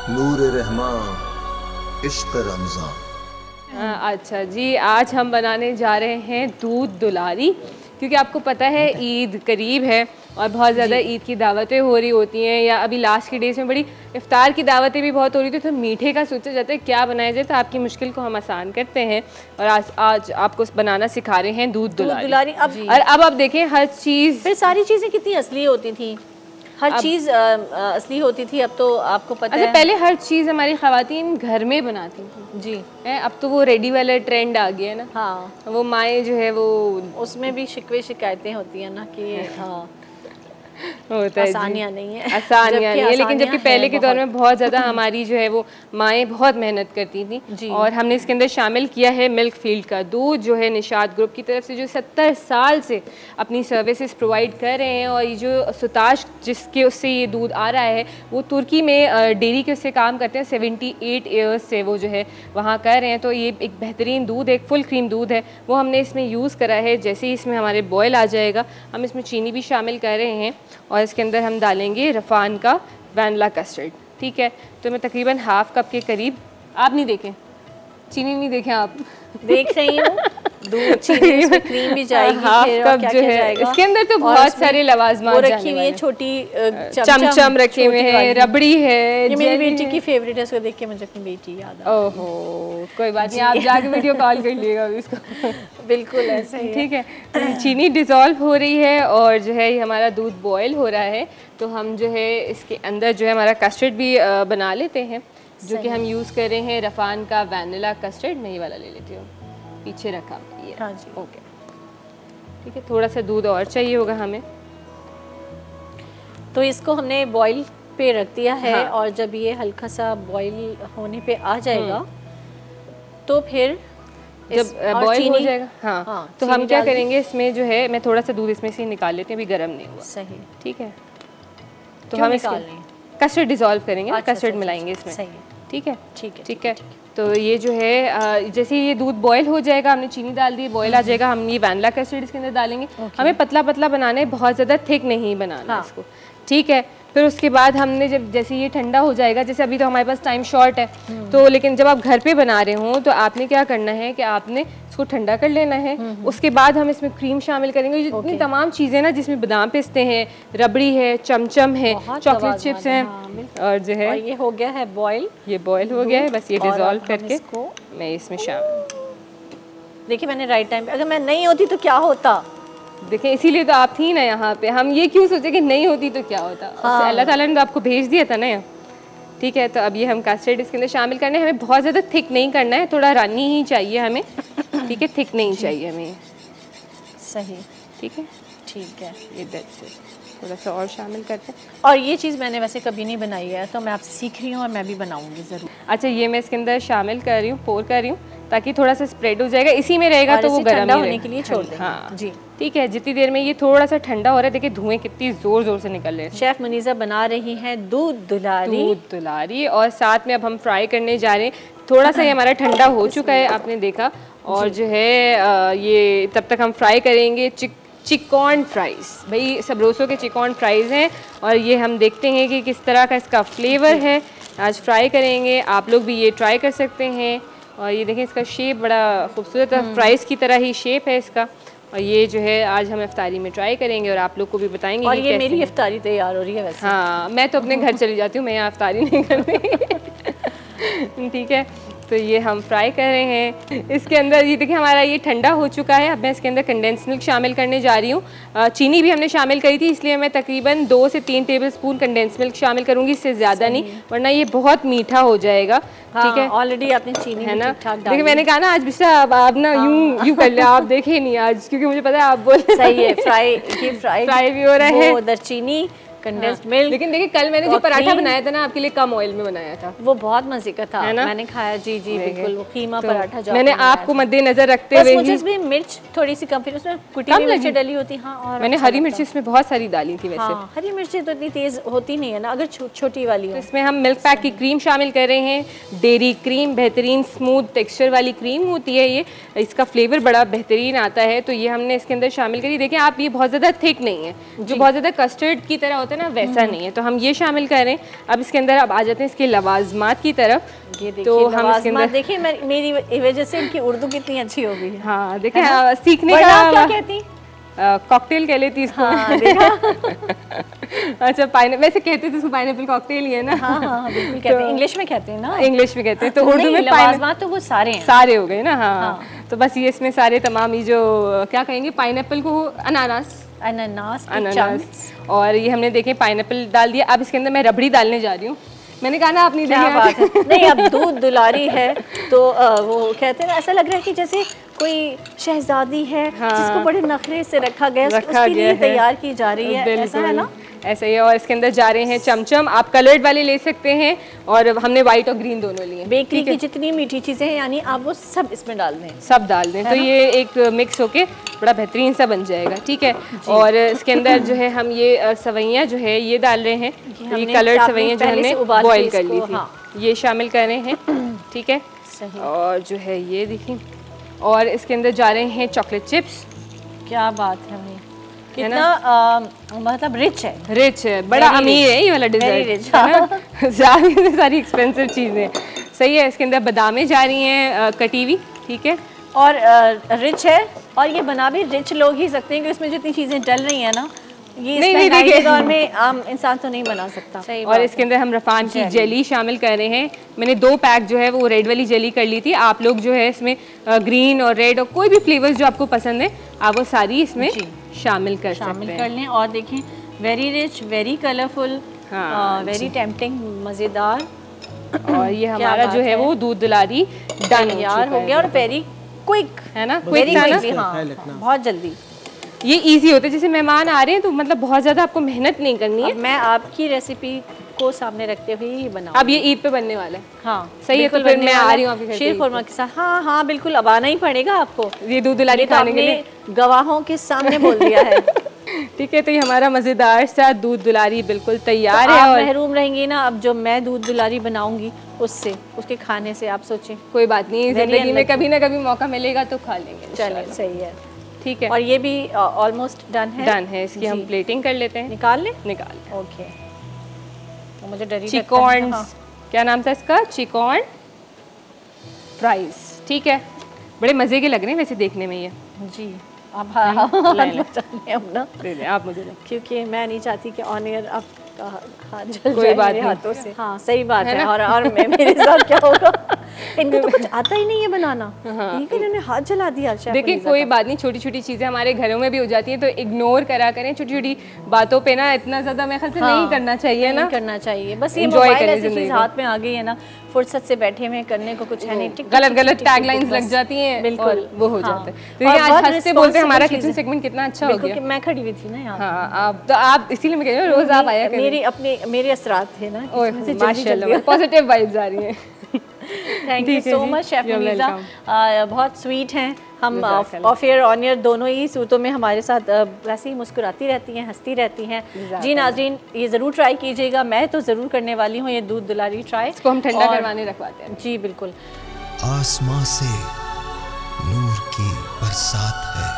नूर रहमान इश्क रमज़ान। अच्छा जी, आज हम बनाने जा रहे हैं दूध दुलारी, क्योंकि आपको पता है ईद करीब है और बहुत ज़्यादा ईद की दावतें हो रही होती हैं, या अभी लास्ट के डेज़ में बड़ी इफ्तार की दावतें भी बहुत हो रही थी, तो मीठे का सोचा जाता है क्या बनाया जाए। तो आपकी मुश्किल को हम आसान करते हैं और आज आपको बनाना सिखा रहे हैं दूध दुलारी। अब आप देखें, हर चीज़, फिर सारी चीज़ें कितनी असली होती थी, हर चीज़ असली होती थी। अब तो आपको पता है, पहले हर चीज़ हमारी ख़वातीन घर में बनाती थी जी है, अब तो वो रेडी वाला ट्रेंड आ गया है ना। हाँ, वो माएँ जो है वो उसमें भी शिकवे शिकायतें होती हैं ना कि हाँ होता है, आसानियाँ नहीं है, आसानियाँ नहीं है, लेकिन जबकि पहले के दौर में बहुत ज़्यादा हमारी जो है वो माएँ बहुत मेहनत करती थी। और हमने इसके अंदर शामिल किया है मिल्क फील्ड का दूध, जो है निशात ग्रुप की तरफ से, जो 70 साल से अपनी सर्विसेज प्रोवाइड कर रहे हैं। और ये जो सुताश जिसके उससे ये दूध आ रहा है, वो तुर्की में डेयरी के उससे काम करते हैं, 78 ईयर्स से वो जो है वहाँ कर रहे हैं। तो ये एक बेहतरीन दूध, एक फुल क्रीम दूध है, वो हमने इसमें यूज़ करा है। जैसे ही इसमें हमारे बॉयल आ जाएगा, हम इसमें चीनी भी शामिल कर रहे हैं और इसके अंदर हम डालेंगे रफ़ान का वैनिला कस्टर्ड। ठीक है, तो मैं तकरीबन हाफ कप के करीब, आप नहीं देखें, चीनी नहीं देखें, आप देख रही हूँ, दूध चीनी इसमें क्रीम भी जाएगी, हाफ कप जो है इसके अंदर तो बहुत सारे लवाजमात रखी हुई है, छोटी चमचम रखे हुए हैं, रबड़ी है। ये मेरी बेटी की फेवरेट है, इसको देख के मुझे अपनी बेटी याद आ। ओहो, कोई बात नहीं, आप जाके वीडियो कॉल कर लीजिएगा अभी इसको। बिल्कुल ऐसे ही, ठीक है। चीनी डिज़ोल्व हो रही है और जो है हमारा दूध बॉयल हो रहा है, तो हम जो है इसके अंदर जो है हमारा कस्टर्ड भी बना लेते हैं, जो कि हम यूज़ कर रहे हैं रफ़ान का वैनिला कस्टर्ड। मैं ये वाला ले लेती हूँ, पीछे रखा ये। हाँ जी, ओके, ठीक है। थोड़ा सा दूध और चाहिए होगा हमें, तो इसको हमने बॉईल पे रख दिया है। हाँ। और जब ये हल्का सा बॉईल होने पे आ जाएगा, तो फिर जब बॉईल हो जाएगा, हाँ, तो हम क्या करेंगे, इसमें जो है मैं थोड़ा सा दूध इसमें से निकाल लेते हैं, अभी गर्म नहीं हुआ। सही, ठीक है। तो हम कस्टर्ड डिज़ोल्व करेंगे, कस्टर्ड मिलाएंगे इसमें। सही है, ठीक है, ठीक है, ठीक है। तो ये जो है जैसे ये दूध बॉयल हो जाएगा, हमने चीनी डाल दी, बॉयल आ जाएगा, हम ये वैनिला कस्टर्ड इसके अंदर डालेंगे। हमें पतला पतला बनाना है, बहुत ज़्यादा थिक नहीं बनाना इसको। ठीक है, फिर उसके बाद हमने जब जैसे ये ठंडा हो जाएगा, जैसे अभी तो हमारे पास टाइम शॉर्ट है, तो लेकिन जब आप घर पे बना रहे हो तो आपने क्या करना है कि आपने इसको ठंडा कर लेना है। उसके बाद हम इसमें क्रीम शामिल करेंगे, जितनी तमाम चीज़ें ना, जिसमें बादाम पिस्ते हैं, रबड़ी है, चमचम है, चॉकलेट चिप्स हैं, और जो है ये हो गया है बॉयल, ये बॉयल हो गया है। बस ये डिज़ोल्व करके मैं इसमें शामिल, देखिए मैंने राइट टाइम पे, अगर मैं नहीं होती तो क्या होता, देखें, इसीलिए तो आप थी ना यहाँ पे। हम ये क्यों सोचे कि नहीं होती तो क्या होता। हाँ। अल्लाह ताला ने तो आपको भेज दिया था ना यहाँ। ठीक है, तो अब ये हम कस्टर्ड इसके अंदर शामिल करने, हमें बहुत ज़्यादा थिक नहीं करना है, थोड़ा रानी ही चाहिए हमें। ठीक है, थिक नहीं चाहिए हमें। सही, ठीक है, ठीक है। ये दैट्स इट, थोड़ा सा और शामिल करते हैं। और ये चीज़ मैंने वैसे कभी नहीं बनाई है, तो मैं आपसे सीख रही हूँ और मैं भी बनाऊंगी ज़रूर। अच्छा, ये मैं इसके अंदर शामिल कर रही हूँ, पोर कर रही हूँ, ताकि थोड़ा सा स्प्रेड हो जाएगा। इसी में रहेगा तो वो गर्म होने के लिए छोड़ दें। हाँ जी, ठीक है। जितनी देर में ये थोड़ा सा ठंडा हो रहा है, देखिए धुएं कितनी ज़ोर ज़ोर से निकल रहे हैं। शेफ़ मुनीज़ा बना रही हैं दूध दुलारी, और साथ में अब हम फ्राई करने जा रहे हैं। थोड़ा सा ये हमारा ठंडा हो चुका है, आपने देखा, और जो है ये तब तक हम फ्राई करेंगे चिकन फ्राइज़। भाई सबरोसो के चिकन फ्राइज़ हैं, और ये हम देखते हैं कि किस तरह का इसका फ्लेवर है। आज फ्राई करेंगे, आप लोग भी ये ट्राई कर सकते हैं। और ये देखें, इसका शेप बड़ा खूबसूरत है, फ्राइज़ की तरह ही शेप है इसका। और ये जो है आज हम इफ्तारी में ट्राई करेंगे और आप लोग को भी बताएंगे। और ये मेरी इफ्तारी तैयार हो रही है वैसे। हाँ, मैं तो अपने घर चली जाती हूँ, मैं यहाँ इफ्तारी नहीं करती। ठीक है, तो ये हम फ्राई कर रहे हैं। इसके अंदर ये देखिए हमारा ये ठंडा हो चुका है। अब मैं इसके अंदर कंडेंस मिल्क शामिल करने जा रही हूँ। चीनी भी हमने शामिल करी थी, इसलिए मैं तकरीबन 2 से 3 टेबलस्पून कंडेंस मिल्क शामिल करूँगी, इससे ज़्यादा नहीं, वरना ये बहुत मीठा हो जाएगा। ठीक है, ऑलरेडी आपने चीनी है ना। देखिए मैंने कहा ना आज बिस्सा आप ना यूं कर ले, आप देखे नहीं आज, क्योंकि मुझे पता है आप बोल सही है। फ्राई भी हो रहा है, उधर चीनी, कंडेंस्ड मिल्क। लेकिन देखिए कल मैंने जो पराठा बनाया था ना आपके लिए, कम ऑयल में बनाया था, वो बहुत मजे का था, मैंने खाया। जी जी बिल्कुल, वो कीमा पराठा जो मैंने आपको मद्देनजर रखते हुए मुझे इसमें मिर्च थोड़ी सी कम, फिर उसमें कुटी हुई मिर्च डली होती। हाँ, और मैंने हरी मिर्ची इसमें बहुत सारी डाली थी वैसे। हाँ, हरी मिर्ची तो इतनी तेज होती नहीं है ना, अगर छोटी वाली हो। इसमें हम मिल्क पैक की क्रीम शामिल कर रहे हैं, डेयरी क्रीम, बेहतरीन स्मूथ टेक्सचर वाली क्रीम होती है ये, इसका फ्लेवर बड़ा बेहतरीन आता है। तो ये हमने इसके अंदर शामिल करी। देखिए आप, ये बहुत ज़्यादा थिक नहीं है, जो बहुत ज़्यादा कस्टर्ड की तरह होता है है ना, वैसा नहीं है, तो हम ये शामिल कर रहे हैं। अब इसके अंदर अब आ जाते हैं इसके लवाजमात की तरफ। ये देखिए तो हम इसके अंदर देखिए मेरी वजह से इनकी उर्दू कितनी अच्छी हो गई है। हाँ देखिए, सीखने का क्या कहती कॉकटेल कह लेती इसको। हाँ, देखा? अच्छा, वैसे कहते थे इसको पाइनएप्पल कॉकटेल ही है ना। हाँ हाँ बिल्कुल कहते हैं, इंग्लिश में कहते हैं ना, इंग्लिश में कहते हैं, तो उर्दू में लवाजमात तो वो सारे हैं, सारे हो गए ना। हाँ, तो बस ये इसमें सारे तमाम ये जो क्या कहेंगे, पाइनएप्पल को अनानास और ये हमने देखे पाइनएप्पल डाल दिया। अब इसके अंदर मैं रबड़ी डालने जा रही हूँ। मैंने कहा ना अपनी क्या बात है। नहीं, अब दूध दुलारी है तो वो कहते हैं ना, ऐसा लग रहा है कि जैसे कोई शहजादी है, हाँ, जिसको बड़े नखरे से रखा गया, उसके लिए तैयार की जा रही है, ऐसा है ना, ऐसा ही है। और इसके अंदर जा रहे हैं चमचम, आप कलर्ड वाले ले सकते हैं और हमने व्हाइट और ग्रीन दोनों लिए। बेकरी की जितनी मीठी चीज़ें हैं यानी आप वो सब इसमें डाल दें, सब डाल दें, तो ये एक मिक्स होके बड़ा बेहतरीन सा बन जाएगा। ठीक है, और इसके अंदर जो है हम ये सवैयाँ जो है ये डाल रहे हैं, ये कलर्ड सवैयाँ जो हमने बॉयल कर ली थी, ये शामिल कर रहे हैं। ठीक है, और जो है ये देखिए, और इसके अंदर जा रहे हैं चॉकलेट चिप्स। क्या बात है भाई, कितना मतलब रिच है, बड़ा अमीर है ये वाला डिज़र्ट, है ना। सारी एक्सपेंसिव चीज़ें सही है। इसके अंदर बादामें जा रही हैं कटी हुई। ठीक है, और रिच है, और ये बना भी रिच लोग ही सकते हैं कि उसमें जितनी चीज़ें डल रही हैं ना, ये नहीं देखिए दौर में आम इंसान तो नहीं बना सकता। और इसके अंदर हम रफान की जेली शामिल कर रहे हैं। मैंने 2 पैक जो है वो रेड वाली जेली कर ली थी। आप लोग जो है इसमें ग्रीन और रेड और कोई भी फ्लेवर्स जो आपको पसंद है आप वो सारी इसमें शामिल कर लें। और देखिए very rich, very colourful, very tempting, मज़ेदार। और ये हमारा जो है वो दूध दुलारी डन तैयार हो गया, और वेरी क्विक है ना, बहुत जल्दी। ये इजी होता है, जैसे मेहमान आ रहे हैं तो मतलब बहुत ज़्यादा आपको मेहनत नहीं करनी है। मैं आपकी रेसिपी को सामने रखते हुए ही बनाऊं। अब ये ईद पे बनने वाला है। हाँ सही है, तो फिर मैं आ रही हूँ आपके घर शीर खुरमा के साथ। हाँ हाँ बिल्कुल, अब आना ही पड़ेगा आपको, ये दूध दुलारी खाने के लिए गवाहों के सामने बोल दिया है। ठीक है, तो ये हमारा मज़ेदार सा दूध दुलारी बिल्कुल तैयार है। और महरूम रहेंगी ना अब जो मैं दूध दुलारी बनाऊंगी उससे, उसके खाने से। आप सोचें, कोई बात नहीं, जिंदगी में कभी ना कभी मौका मिलेगा तो खा लेंगे। चलिए सही है, ठीक है। और ये भी ऑलमोस्ट डन है। इसकी हम प्लेटिंग कर लेते हैं। निकाल लें। ओके, तो मुझे डरी चिकॉन, क्या नाम था इसका, चिकॉन फ्राइज। ठीक है, बड़े मज़े के लग रहे हैं वैसे देखने में ये। जी, अब आप मुझे, क्योंकि मैं नहीं चाहती कि ऑन एयर आप हाथ जल कोई बात नहीं हाथों से। हाँ सही बात है। और मेरे साथ क्या होगा, इनको तो कुछ आता ही नहीं है बनाना, लेकिन इन्होंने हाथ जला दिया। देखिए कोई बात नहीं, छोटी छोटी चीज़ें हमारे घरों में भी हो जाती हैं, तो इग्नोर करा करें। छोटी छोटी बातों पे ना इतना ज़्यादा मेरे ख्याल से नहीं करना चाहिए ना, करना चाहिए। बस ये मोबाइल ऐसी चीज़ हाथ में आ गई है ना, फुर्सत से बैठे हुए करने को कुछ है नहीं, गलत टैगलाइंस लग जाती हैं, बिल्कुल वो हो जाता है। तो आज हंसते बोलते हमारा किचन सेगमेंट कितना अच्छा हो गया। मैं खड़ी हुई थी ना यहाँ। हाँ, तो आप इसीलिए मैं कह रही हूँ रोज आप आया करें। मेरे असरात थे ना, माशाल्लाह पॉजिटिव वाइब्स आ रही हैं। Thank you so much chef Muniza, बहुत स्वीट हैं। हम ऑफ एयर ऑन एयर दोनों ही सूतों में हमारे साथ वैसे ही मुस्कुराती रहती हैं, हंसती रहती हैं। जी नाज़रीन, ये ज़रूर ट्राई कीजिएगा, मैं तो ज़रूर करने वाली हूँ ये दूध दुलारी ट्राई। इसको हम ठंडा करवाने रखवाते हैं। जी बिल्कुल। आसमां से नूर की बरसात है,